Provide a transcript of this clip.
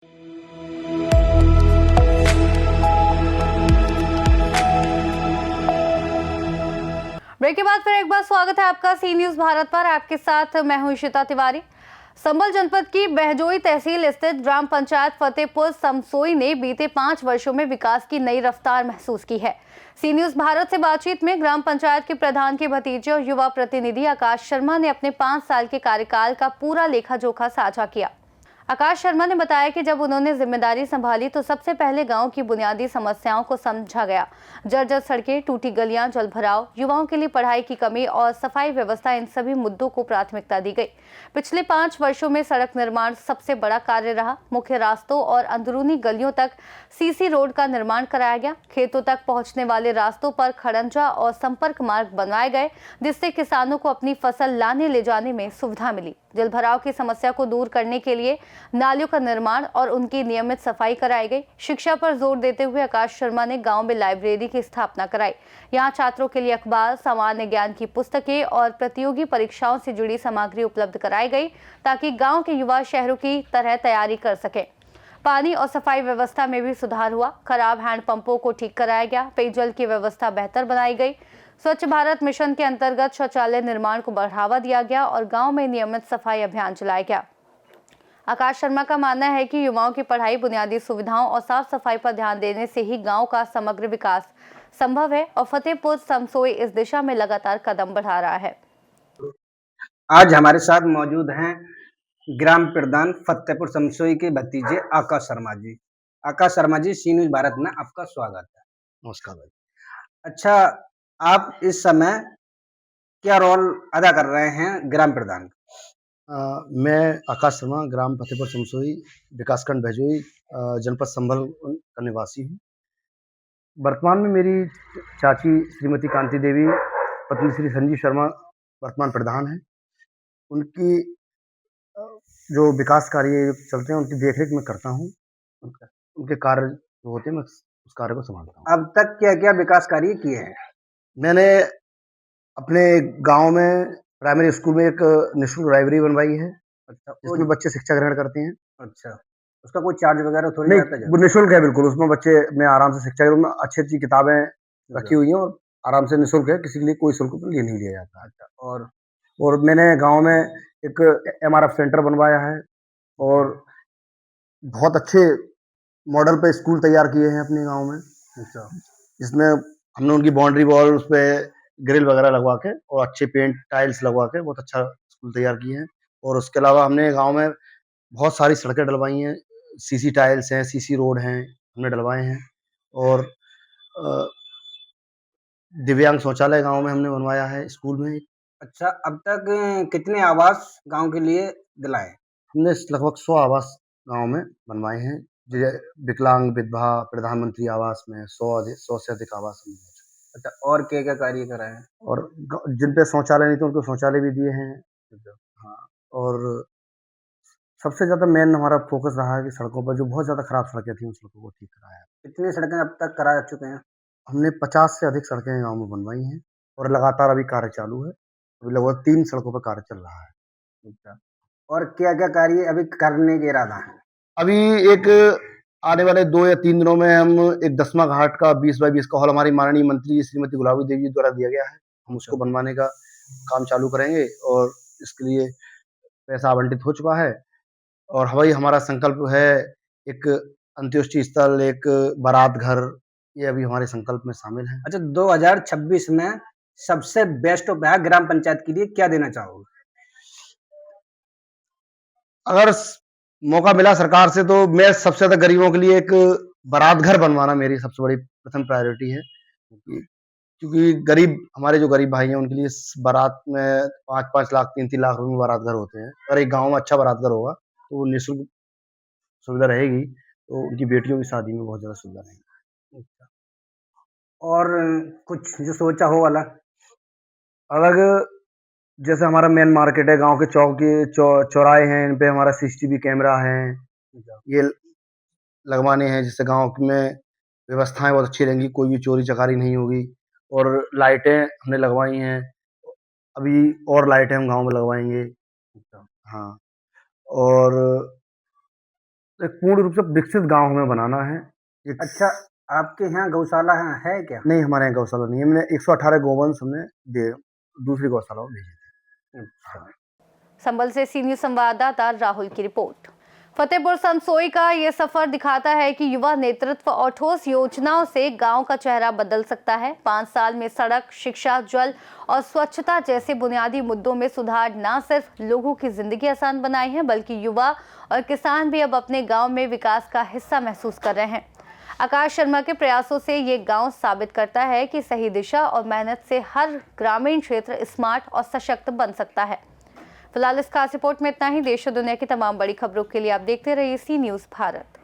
Break के बाद फिर एक बार स्वागत है आपका सी न्यूज भारत पर। आपके साथ मैं हूं इशिता तिवारी। संभल जनपद की बहजोई तहसील स्थित ग्राम पंचायत फतेहपुर समसोई ने बीते 5 वर्षों में विकास की नई रफ्तार महसूस की है। सी न्यूज भारत से बातचीत में ग्राम पंचायत के प्रधान के भतीजे और युवा प्रतिनिधि आकाश शर्मा ने अपने 5 साल के कार्यकाल का पूरा लेखा जोखा साझा किया। आकाश शर्मा ने बताया कि जब उन्होंने जिम्मेदारी संभाली तो सबसे पहले गांव की बुनियादी समस्याओं को समझा गया। जर्जर सड़कें, टूटी गलियां, जलभराव, युवाओं के लिए पढ़ाई की कमी और सफाई व्यवस्था, इन सभी मुद्दों को प्राथमिकता दी गई। पिछले 5 वर्षों में सड़क निर्माण सबसे बड़ा कार्य रहा। मुख्य रास्तों और अंदरूनी गलियों तक सीसी रोड का निर्माण कराया गया। खेतों तक पहुंचने वाले रास्तों पर खड़ंजा और संपर्क मार्ग बनवाए गए, जिससे किसानों को अपनी फसल लाने ले जाने में सुविधा मिली। जलभराव की समस्या को दूर करने के लिए नालियों का निर्माण और उनकी नियमित सफाई कराई गई। शिक्षा पर जोर देते हुए आकाश शर्मा ने गांव में लाइब्रेरी की स्थापना कराई। यहां छात्रों के लिए अखबार, सामान्य ज्ञान की पुस्तकें और प्रतियोगी परीक्षाओं से जुड़ी सामग्री उपलब्ध कराई गई, ताकि गांव के युवा शहरों की तरह तैयारी कर सकें। पानी और सफाई व्यवस्था में भी सुधार हुआ। खराब हैंडपंपों को ठीक कराया गया। पेयजल की व्यवस्था बेहतर बनाई गई। स्वच्छ भारत मिशन के अंतर्गत शौचालय निर्माण को बढ़ावा दिया गया और गांव में नियमित सफाई अभियान चलाया गया। आकाश शर्मा का मानना है कि युवाओं की पढ़ाई, बुनियादी सुविधाओं और साफ सफाई पर ध्यान देने से ही गांव का समग्र विकास संभव है और फतेहपुर समसोई इस दिशा में लगातार कदम बढ़ा रहा है। आज हमारे साथ मौजूद हैं ग्राम प्रधान फतेहपुर समसोई के भतीजे आकाश शर्मा जी। आकाश शर्मा जी, सी न्यूज भारत में आपका स्वागत है। नमस्कार भाई। अच्छा, आप इस समय क्या रोल अदा कर रहे हैं ग्राम प्रधान? मैं आकाश शर्मा, ग्राम फतेहपुर समसोई, विकासखंड बहजोई, जनपद संभल का निवासी हूँ। वर्तमान में मेरी चाची श्रीमती कांति देवी, पत्नी श्री संजीव शर्मा वर्तमान प्रधान हैं। उनकी जो विकास कार्य चलते हैं उनकी देखरेख मैं करता हूँ। उनके कार्य जो होते हैं मैं उस कार्य को संभालता हूँ। अब तक क्या-क्या विकास कार्य किए हैं? मैंने अपने गाँव में प्राइमरी स्कूल में एक निःशुल्क लाइब्रेरी बनवाई है, अच्छा, जिसमें बच्चे शिक्षा ग्रहण करते हैं। अच्छा, उसका कोई चार्ज वगैरह थोड़ी नहीं, रहता है? वो निःशुल्क है बिल्कुल। उसमें बच्चे अपने आराम से शिक्षा में अच्छी-अच्छी किताबें रखी हुई हैं और आराम से निःशुल्क है, किसी के लिए कोई शुल्क नहीं लिया जाता है। अच्छा, और मैंने गाँव में एक एमआरएफ सेंटर बनवाया है और बहुत अच्छे मॉडल पे स्कूल तैयार किए हैं अपने गाँव में। अच्छा, जिसमें हमने उनकी बाउंड्री वॉल, उसपे ग्रिल वगैरह लगवा के और अच्छे पेंट टाइल्स लगवा के बहुत अच्छा स्कूल तैयार किए हैं। और उसके अलावा हमने गाँव में बहुत सारी सड़कें डलवाई हैं, सीसी टाइल्स हैं, सीसी रोड हैं, हमने डलवाए हैं। और अ, दिव्यांग शौचालय गाँव में हमने बनवाया है स्कूल में। अच्छा, अब तक कितने आवास गाँव के लिए दिलाए? हमने लगभग 100 आवास गाँव में बनवाए हैं। विकलांग, विधवा, प्रधानमंत्री आवास में 100 से अधिक आवास हमने। अच्छा, और क्या-क्या कार्य कराए हैं? और जिन पे शौचालय नहीं थे उनको शौचालय भी दिए हैं। हाँ, और सबसे ज़्यादा मेन हमारा फोकस रहा है कि सड़कों पर जो बहुत ज़्यादा खराब सड़कें थी, उन सड़कों को ठीक कराया है। कितनी सड़कें अब तक करा चुके हैं? हमने 50 से अधिक सड़कें गाँव में बनवाई हैं और लगातार अभी कार्य चालू है। अभी लगभग 3 सड़कों पर कार्य चल रहा है। अच्छा, और क्या-क्या कार्य अभी करने का इरादा है? अभी एक आने वाले 2 या 3 दिनों में हम एक 10वां घाट का 20 बाई 20 का हॉल हमारी माननीय मंत्री श्रीमती गुलाबी देवी द्वारा दिया गया है। हम उसको बनवाने का काम चालू करेंगे और इसके लिए पैसा आवंटित हो चुका है। और वही हमारा संकल्प है, एक अंत्येष्टि स्थल, एक बारात घर, ये अभी हमारे संकल्प में शामिल है। अच्छा, 2026 में सबसे बेस्ट उपहार ग्राम पंचायत के लिए क्या देना चाहोगे? अगर मौका मिला सरकार से तो मैं सबसे ज़्यादा गरीबों के लिए एक बारात घर बनवाना मेरी सबसे बड़ी प्रथम प्रायोरिटी है। क्योंकि गरीब हमारे जो गरीब भाई हैं उनके लिए बारात में 5-5 लाख, 3-3 लाख रुपए में बारात घर होते हैं। अगर एक गाँव में अच्छा बारात घर होगा तो वो निःशुल्क सुविधा रहेगी, तो उनकी बेटियों की शादी में बहुत ज़्यादा सुविधा रहेगी। और कुछ जो सोचा हो वाला? अलग जैसे हमारा मेन मार्केट है, गाँव के चौक के चौराहे हैं, इन पे हमारा सीसीटीवी कैमरा है, ये लगवाने हैं, जिससे गाँव में व्यवस्थाएँ बहुत अच्छी रहेंगी, कोई भी चोरी-चकारी नहीं होगी। और लाइटें हमने लगवाई हैं, अभी और लाइटें हम गाँव में लगवाएँगे। हाँ, और एक पूर्ण रूप से विकसित गांव हमें बनाना है। एक अच्छा, आपके यहाँ गौशाला है क्या? नहीं, हमारे यहाँ गौशाला नहीं है। हमने 118 गोवंश हमने दूसरी गौशाला में भेजे थे। अच्छा। संभल से सी न्यूज संवाददाता राहुल की रिपोर्ट। फतेहपुर समसोई का ये सफर दिखाता है कि युवा नेतृत्व और ठोस योजनाओं से गांव का चेहरा बदल सकता है। 5 साल में सड़क, शिक्षा, जल और स्वच्छता जैसे बुनियादी मुद्दों में सुधार न सिर्फ लोगों की जिंदगी आसान बनाई है, बल्कि युवा और किसान भी अब अपने गांव में विकास का हिस्सा महसूस कर रहे हैं। आकाश शर्मा के प्रयासों से ये गांव साबित करता है कि सही दिशा और मेहनत से हर ग्रामीण क्षेत्र स्मार्ट और सशक्त बन सकता है। फिलहाल इस खास रिपोर्ट में इतना ही। देश और दुनिया की तमाम बड़ी खबरों के लिए आप देखते रहिए सी न्यूज़ भारत।